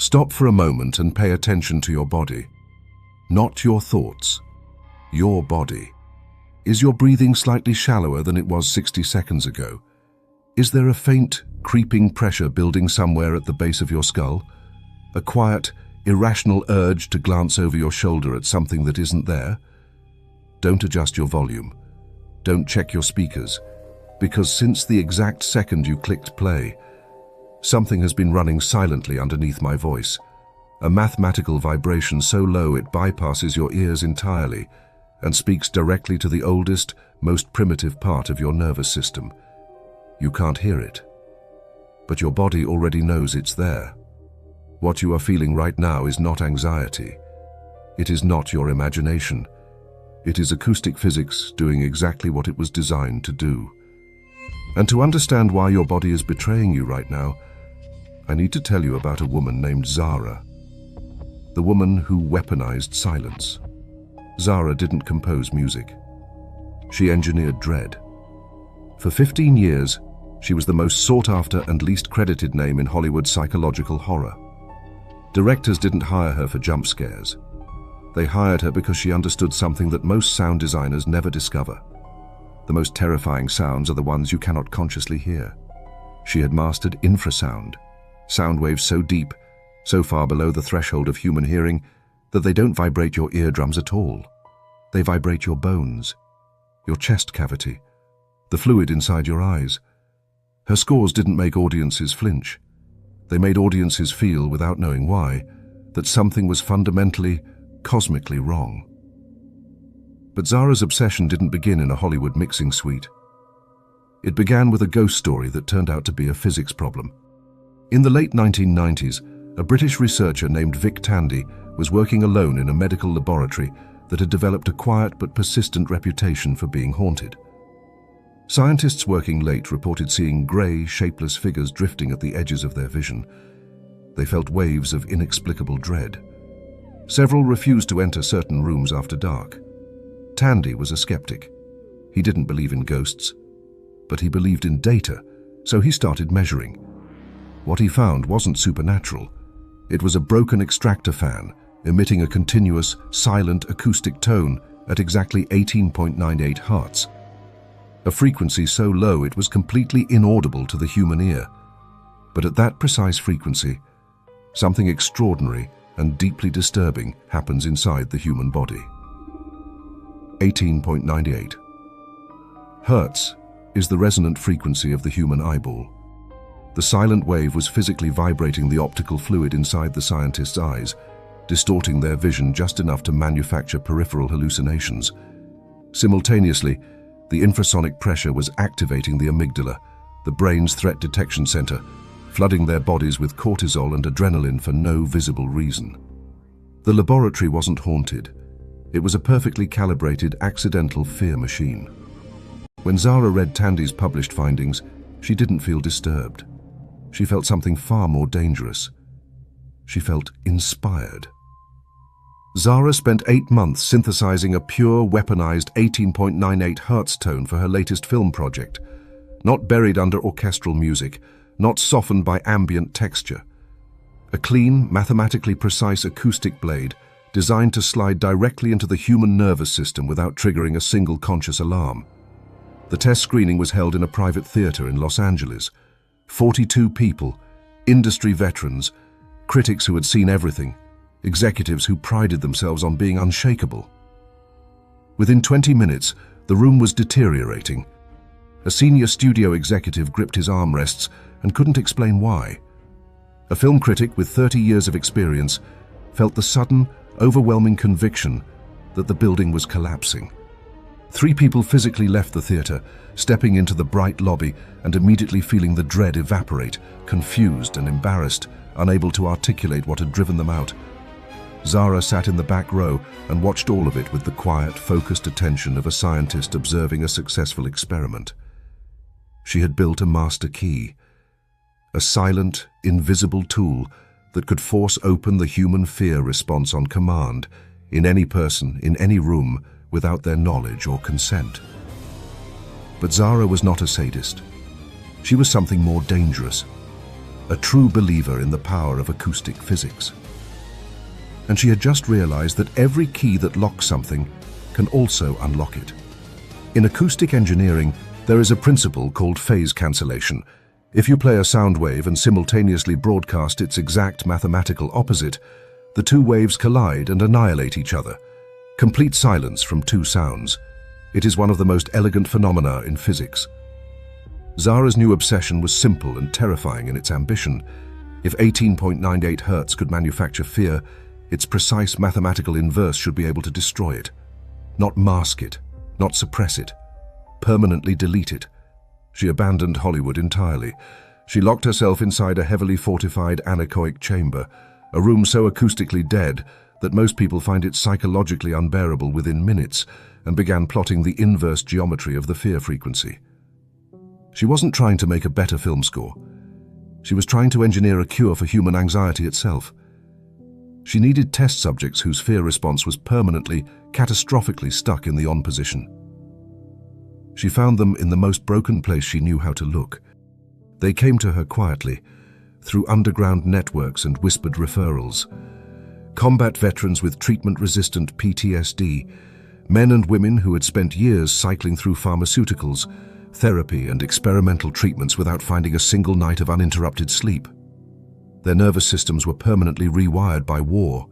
Stop for a moment and pay attention to your body. Not your thoughts. Your body. Is your breathing slightly shallower than it was 60 seconds ago? Is there a faint, creeping pressure building somewhere at the base of your skull? A quiet, irrational urge to glance over your shoulder at something that isn't there? Don't adjust your volume. Don't check your speakers, because since the exact second you clicked play, something has been running silently underneath my voice. A mathematical vibration so low it bypasses your ears entirely and speaks directly to the oldest, most primitive part of your nervous system. You can't hear it, but your body already knows it's there. What you are feeling right now is not anxiety. It is not your imagination. It is acoustic physics doing exactly what it was designed to do. And to understand why your body is betraying you right now, I need to tell you about a woman named Zahra. The woman who weaponized silence. Zahra didn't compose music. She engineered dread. For 15 years, she was the most sought-after and least credited name in Hollywood psychological horror. Directors didn't hire her for jump scares. They hired her because she understood something that most sound designers never discover. The most terrifying sounds are the ones you cannot consciously hear. She had mastered infrasound, sound waves so deep, so far below the threshold of human hearing, that they don't vibrate your eardrums at all. They vibrate your bones, your chest cavity, the fluid inside your eyes. Her scores didn't make audiences flinch. They made audiences feel, without knowing why, that something was fundamentally, cosmically wrong. But Zahra's obsession didn't begin in a Hollywood mixing suite. It began with a ghost story that turned out to be a physics problem. In the late 1990s, a British researcher named Vic Tandy was working alone in a medical laboratory that had developed a quiet but persistent reputation for being haunted. Scientists working late reported seeing grey, shapeless figures drifting at the edges of their vision. They felt waves of inexplicable dread. Several refused to enter certain rooms after dark. Tandy was a skeptic. He didn't believe in ghosts, but he believed in data, so he started measuring. What he found wasn't supernatural. It was a broken extractor fan, emitting a continuous, silent acoustic tone at exactly 18.98 Hertz. A frequency so low it was completely inaudible to the human ear. But at that precise frequency, something extraordinary and deeply disturbing happens inside the human body. 18.98. Hertz is the resonant frequency of the human eyeball. The silent wave was physically vibrating the optical fluid inside the scientist's eyes, distorting their vision just enough to manufacture peripheral hallucinations. Simultaneously, the infrasonic pressure was activating the amygdala, the brain's threat detection center, flooding their bodies with cortisol and adrenaline for no visible reason. The laboratory wasn't haunted. It was a perfectly calibrated, accidental fear machine. When Zahra read Tandy's published findings, she didn't feel disturbed. She felt something far more dangerous. She felt inspired. Zahra spent 8 months synthesizing a pure, weaponized 18.98 Hertz tone for her latest film project, not buried under orchestral music, not softened by ambient texture. A clean, mathematically precise acoustic blade designed to slide directly into the human nervous system without triggering a single conscious alarm. The test screening was held in a private theater in Los Angeles. 42 people, industry veterans, critics who had seen everything, executives who prided themselves on being unshakable. Within 20 minutes, the room was deteriorating. A senior studio executive gripped his armrests and couldn't explain why. A film critic with 30 years of experience felt the sudden, overwhelming conviction that the building was collapsing. 3 people physically left the theater, stepping into the bright lobby and immediately feeling the dread evaporate, confused and embarrassed, unable to articulate what had driven them out. Zahra sat in the back row and watched all of it with the quiet, focused attention of a scientist observing a successful experiment. She had built a master key, a silent, invisible tool that could force open the human fear response on command, in any person, in any room, without their knowledge or consent. But Zahra was not a sadist. She was something more dangerous. a true believer in the power of acoustic physics. And she had just realized that every key that locks something can also unlock it. In acoustic engineering, there is a principle called phase cancellation. If you play a sound wave and simultaneously broadcast its exact mathematical opposite, the two waves collide and annihilate each other. Complete silence from two sounds. It is one of the most elegant phenomena in physics. Zahra's new obsession was simple and terrifying in its ambition. If 18.98 Hertz could manufacture fear, its precise mathematical inverse should be able to destroy it. Not mask it, not suppress it, permanently delete it. She abandoned Hollywood entirely. She locked herself inside a heavily fortified anechoic chamber, a room so acoustically dead that most people find it psychologically unbearable within minutes, and began plotting the inverse geometry of the fear frequency. She wasn't trying to make a better film score. She was trying to engineer a cure for human anxiety itself. She needed test subjects whose fear response was permanently, catastrophically stuck in the on position. She found them in the most broken place she knew how to look. They came to her quietly, through underground networks and whispered referrals. Combat veterans with treatment-resistant PTSD, men and women who had spent years cycling through pharmaceuticals, therapy and experimental treatments without finding a single night of uninterrupted sleep. Their nervous systems were permanently rewired by war.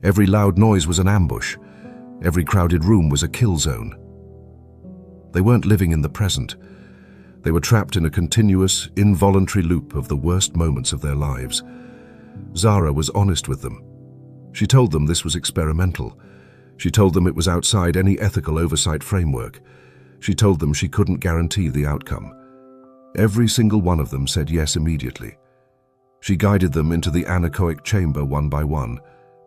Every loud noise was an ambush. Every crowded room was a kill zone. They weren't living in the present. They were trapped in a continuous, involuntary loop of the worst moments of their lives. Zahra was honest with them. She told them this was experimental. She told them it was outside any ethical oversight framework. She told them she couldn't guarantee the outcome. Every single one of them said yes immediately. She guided them into the anechoic chamber one by one,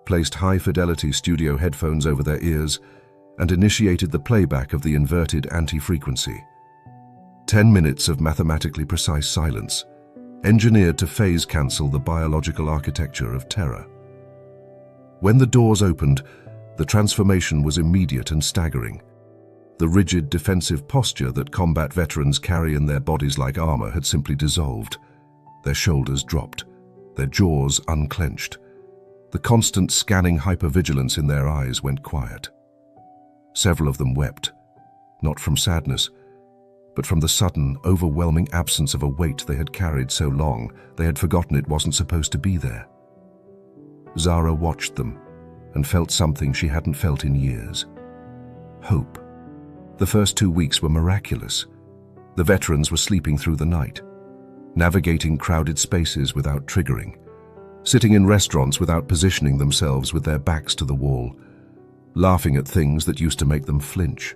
placed high-fidelity studio headphones over their ears, and initiated the playback of the inverted anti-frequency. 10 minutes of mathematically precise silence, engineered to phase cancel the biological architecture of terror. When the doors opened, the transformation was immediate and staggering. The rigid defensive posture that combat veterans carry in their bodies like armor had simply dissolved. Their shoulders dropped, their jaws unclenched. The constant scanning hypervigilance in their eyes went quiet. Several of them wept, not from sadness, but from the sudden, overwhelming absence of a weight they had carried so long they had forgotten it wasn't supposed to be there. Zahra watched them and felt something she hadn't felt in years. Hope. The first 2 weeks were miraculous. The veterans were sleeping through the night, navigating crowded spaces without triggering, sitting in restaurants without positioning themselves with their backs to the wall, laughing at things that used to make them flinch.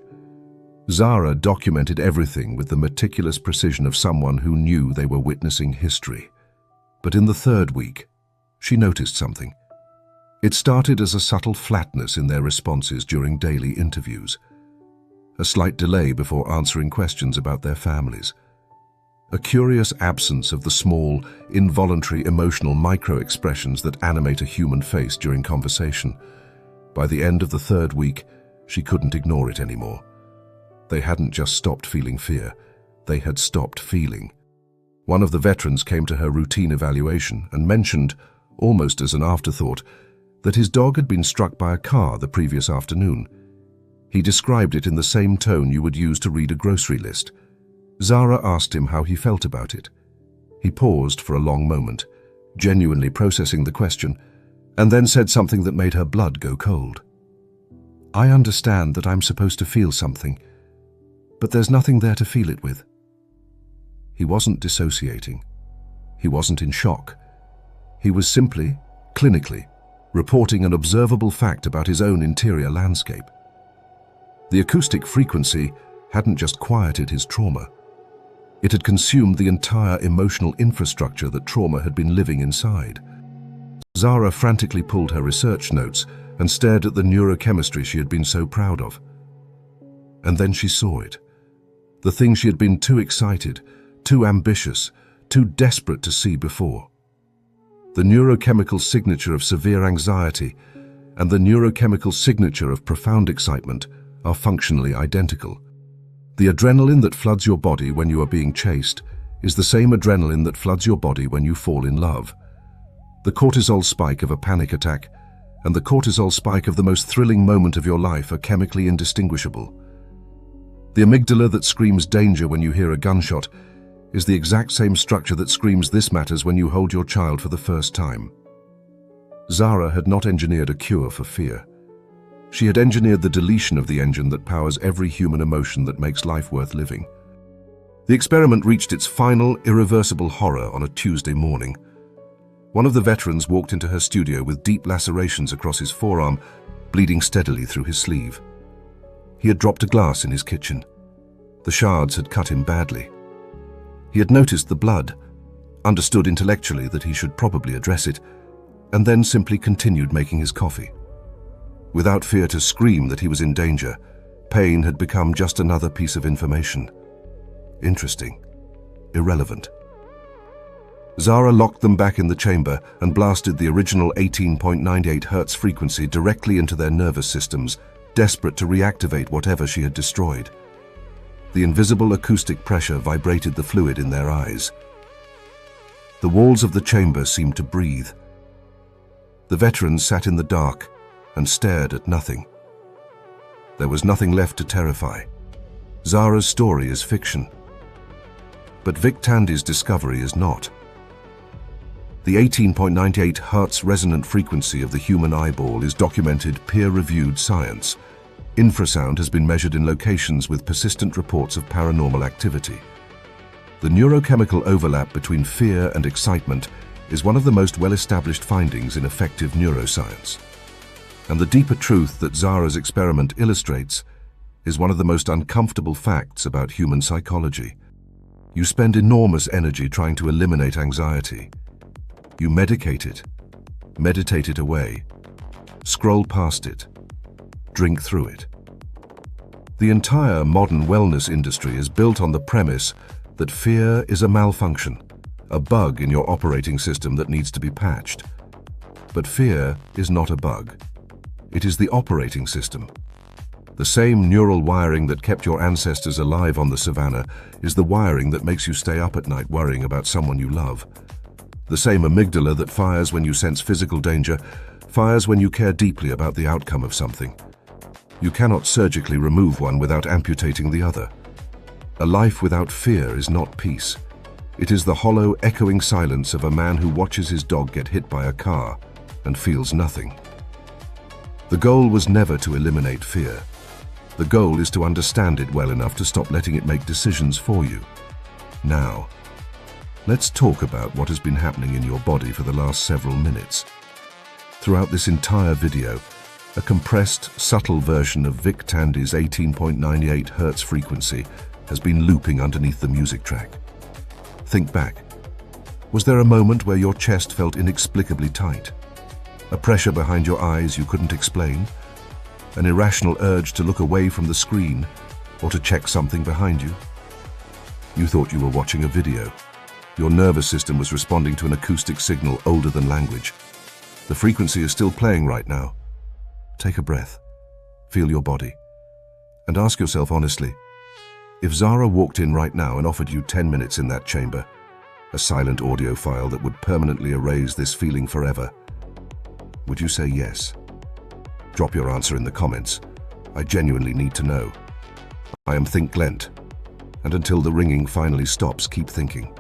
Zahra documented everything with the meticulous precision of someone who knew they were witnessing history. But in the 3rd week, she noticed something. It started as a subtle flatness in their responses during daily interviews, a slight delay before answering questions about their families, a curious absence of the small, involuntary emotional micro-expressions that animate a human face during conversation. By the end of the 3rd week, she couldn't ignore it anymore. They hadn't just stopped feeling fear, they had stopped feeling. One of the veterans came to her routine evaluation and mentioned, almost as an afterthought, that his dog had been struck by a car the previous afternoon. He described it in the same tone you would use to read a grocery list. Zahra asked him how he felt about it. He paused for a long moment, genuinely processing the question, and then said something that made her blood go cold. "I understand that I'm supposed to feel something, but there's nothing there to feel it with." He wasn't dissociating. He wasn't in shock. He was simply, clinically, reporting an observable fact about his own interior landscape. The acoustic frequency hadn't just quieted his trauma. It had consumed the entire emotional infrastructure that trauma had been living inside. Zahra frantically pulled her research notes and stared at the neurochemistry she had been so proud of. And then she saw it. The thing she had been too excited, too ambitious, too desperate to see before. The neurochemical signature of severe anxiety and the neurochemical signature of profound excitement are functionally identical. The adrenaline that floods your body when you are being chased is the same adrenaline that floods your body when you fall in love. The cortisol spike of a panic attack and the cortisol spike of the most thrilling moment of your life are chemically indistinguishable. The amygdala that screams danger when you hear a gunshot is the exact same structure that screams this matters when you hold your child for the first time. Zahra had not engineered a cure for fear. She had engineered the deletion of the engine that powers every human emotion that makes life worth living. The experiment reached its final, irreversible horror on a Tuesday morning. One of the veterans walked into her studio with deep lacerations across his forearm, bleeding steadily through his sleeve. He had dropped a glass in his kitchen. The shards had cut him badly. He had noticed the blood, understood intellectually that he should probably address it, and then simply continued making his coffee. Without fear to scream that he was in danger, pain had become just another piece of information. Interesting. Irrelevant. Zahra locked them back in the chamber and blasted the original 18.98 Hertz frequency directly into their nervous systems, desperate to reactivate whatever she had destroyed. The invisible acoustic pressure vibrated the fluid in their eyes. The walls of the chamber seemed to breathe. The veterans sat in the dark and stared at nothing. There was nothing left to terrify. Zahra's story is fiction. But Vic Tandy's discovery is not. The 18.98 Hertz resonant frequency of the human eyeball is documented peer-reviewed science. Infrasound has been measured in locations with persistent reports of paranormal activity. The neurochemical overlap between fear and excitement is one of the most well-established findings in effective neuroscience. And the deeper truth that Zahra's experiment illustrates is one of the most uncomfortable facts about human psychology. You spend enormous energy trying to eliminate anxiety. You medicate it, meditate it away, scroll past it, drink through it. The entire modern wellness industry is built on the premise that fear is a malfunction, a bug in your operating system that needs to be patched. But fear is not a bug. It is the operating system. The same neural wiring that kept your ancestors alive on the savannah is the wiring that makes you stay up at night worrying about someone you love. The same amygdala that fires when you sense physical danger fires when you care deeply about the outcome of something. You cannot surgically remove one without amputating the other. A life without fear is not peace. It is the hollow, echoing silence of a man who watches his dog get hit by a car and feels nothing. The goal was never to eliminate fear. The goal is to understand it well enough to stop letting it make decisions for you. Now, let's talk about what has been happening in your body for the last several minutes. Throughout this entire video, a compressed, subtle version of Vic Tandy's 18.98 Hertz frequency has been looping underneath the music track. Think back. Was there a moment where your chest felt inexplicably tight? A pressure behind your eyes you couldn't explain? An irrational urge to look away from the screen or to check something behind you? You thought you were watching a video. Your nervous system was responding to an acoustic signal older than language. The frequency is still playing right now. Take a breath, feel your body, and ask yourself honestly, if Zahra walked in right now and offered you 10 minutes in that chamber, a silent audio file that would permanently erase this feeling forever, would you say yes? Drop your answer in the comments. I genuinely need to know. I am Think Glent, and until the ringing finally stops, keep thinking.